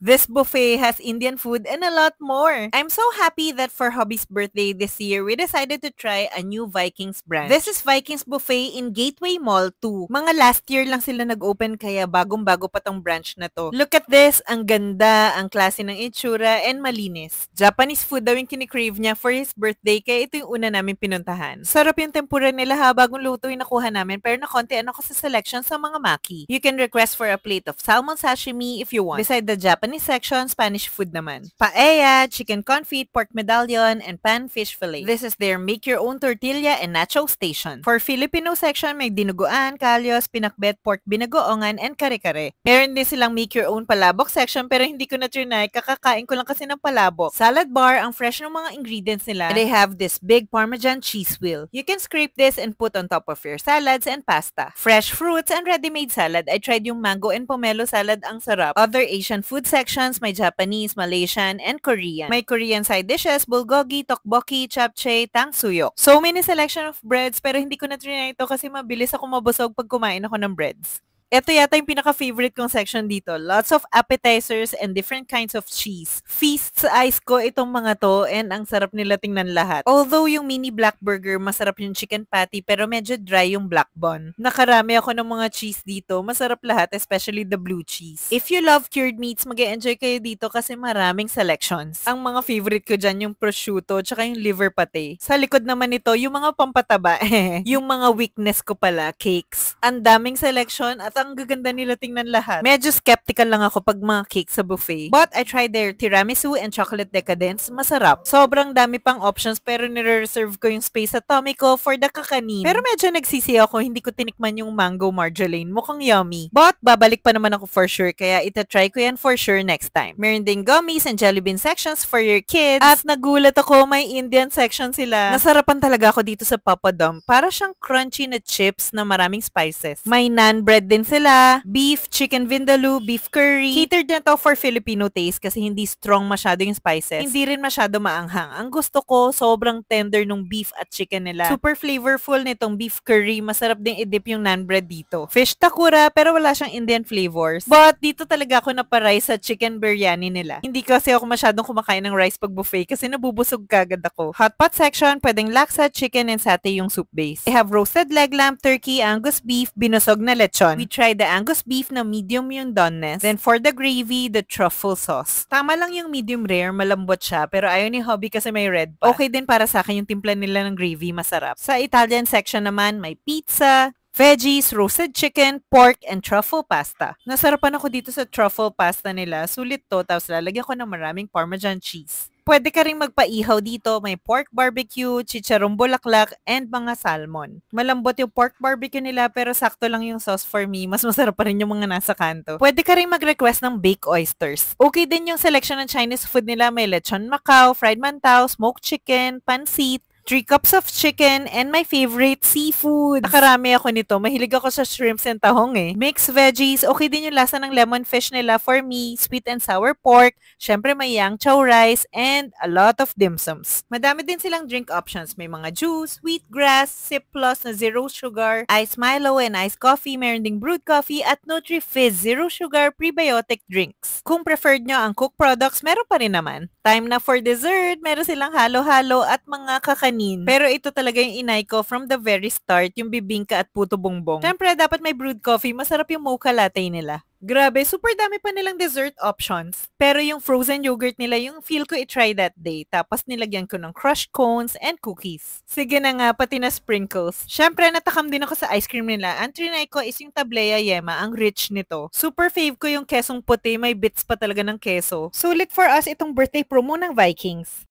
This buffet has Indian food and a lot more. I'm so happy that for Hobby's birthday this year, we decided to try a new Vikings branch. This is Vikings Buffet in Gateway Mall 2. Mga last year lang sila nag-open kaya bagong-bago pa tong branch na to. Look at this, ang ganda, ang klase ng itsura, and malinis. Japanese food daw yung kinikrave niya for his birthday kaya ito yung una namin pinuntahan. Sarap yung tempura nila ha, bagong luto yung nakuha namin pero nakontian ako sa selection sa mga maki. You can request for a plate of salmon sashimi if you want. Beside the Japanese section, Spanish food naman. Paella, chicken confit, pork medallion, and pan fish fillet. This is their make-your-own tortilla and nacho station. For Filipino section, may dinuguan, kalyos, pinakbet, pork binagoongan, and kare-kare. Meron din silang make-your-own palabok section pero hindi ko na trinay, kakakain ko lang kasi ng palabok. Salad bar, ang fresh ng mga ingredients nila. And they have this big Parmesan cheese wheel. You can scrape this and put on top of your salads and pasta. Fresh fruits and ready-made salad. I tried yung mango and pomelo salad, ang sarap. Other Asian food sections, may Japanese, Malaysian, and Korean. May Korean side dishes, bulgogi, tteokbokki, japchae, tangsuyok. So many selection of breads pero hindi ko na trinay ito kasi mabilis ako mabusog pag kumain ako ng breads. Ito yata yung pinaka-favorite kong section dito. Lots of appetizers and different kinds of cheese. Feast sa eyes ko itong mga to and ang sarap nila tingnan lahat. Although yung mini black burger, masarap yung chicken patty pero medyo dry yung black bun. Nakarami ako ng mga cheese dito. Masarap lahat, especially the blue cheese. If you love cured meats, mag-e-enjoy kayo dito kasi maraming selections. Ang mga favorite ko dyan yung prosciutto tsaka yung liver pate. Sa likod naman nito, yung mga pampataba. Yung mga weakness ko pala, cakes. Ang daming selection at ang gaganda nila tingnan lahat. Medyo skeptical lang ako pag mga cake sa buffet. But I tried their tiramisu and chocolate decadence. Masarap. Sobrang dami pang options pero nire-reserve ko yung space sa tummy ko for the kakanin. Pero medyo nagsisi ako, hindi ko tinikman yung mango marjolaine. Mukhang yummy. But babalik pa naman ako for sure kaya itatry ko yan for sure next time. Meron din gummies and jelly bean sections for your kids. At nagulat ako, may Indian section sila. Nasarapan talaga ako dito sa Papadum. Para siyang crunchy na chips na maraming spices. May naan bread din sila, beef, chicken vindaloo, beef curry. Catered na to for Filipino taste kasi hindi strong masyado yung spices. Hindi rin masyado maanghang. Ang gusto ko, sobrang tender nung beef at chicken nila. Super flavorful nitong beef curry. Masarap din i-dip yung naan bread dito. Fish takura pero wala siyang Indian flavors. But dito talaga ako naparay sa chicken biryani nila. Hindi kasi ako masyadong kumakain ng rice pag buffet kasi nabubusog kagad ako. Hot pot section, pwedeng laksa, chicken, and satay yung soup base. They have roasted leg lamb, turkey, Angus beef, binusog na lechon. We tried the Angus beef na medium yung doneness. Then for the gravy, the truffle sauce. Tama lang yung medium rare, malambot siya, pero ayaw ni Hobby kasi may red pa. Okay din para sa akin yung timpla nila ng gravy, masarap. Sa Italian section naman, may pizza, veggies, roasted chicken, pork, and truffle pasta. Nasarapan ako dito sa truffle pasta nila. Sulit to, tapos lalagyan ko ng maraming Parmesan cheese. Pwede ka rin magpaihaw dito. May pork barbecue, chicharong bulaklak, and mga salmon. Malambot yung pork barbecue nila pero sakto lang yung sauce for me. Mas masarap pa rin yung mga nasa kanto. Pwede ka rin mag-request ng baked oysters. Okay din yung selection ng Chinese food nila. May lechon Macau, fried mantou, smoked chicken, pansit, 3 cups of chicken, and my favorite, seafood. Nakarami ako nito. Mahilig ako sa shrimps and tahong eh. Mixed veggies. Okay din yung lasa ng lemon fish nila for me. Sweet and sour pork. Syempre may yang chow rice, and a lot of dim sums. Madami din silang drink options. May mga juice, wheatgrass, Sip Plus na zero sugar, iced Milo and iced coffee. Meron ding brewed coffee at Nutri-Fizz zero sugar prebiotic drinks. Kung preferred nyo ang cooked products, meron pa rin naman. Time na for dessert. Meron silang halo-halo at mga kakanin. Pero ito talaga yung inay ko from the very start, yung bibingka at puto bongbong. Siyempre, dapat may brewed coffee. Masarap yung mocha latte nila. Grabe, super dami pa nilang dessert options. Pero yung frozen yogurt nila, yung feel ko i-try that day. Tapos nilagyan ko ng crushed cones and cookies. Sige na nga, pati na sprinkles. Siyempre, natakam din ako sa ice cream nila. Ang trinay ko is yung tablea yema, ang rich nito. Super fave ko yung kesong puti, may bits pa talaga ng keso. Sulit for us itong birthday promo ng Vikings.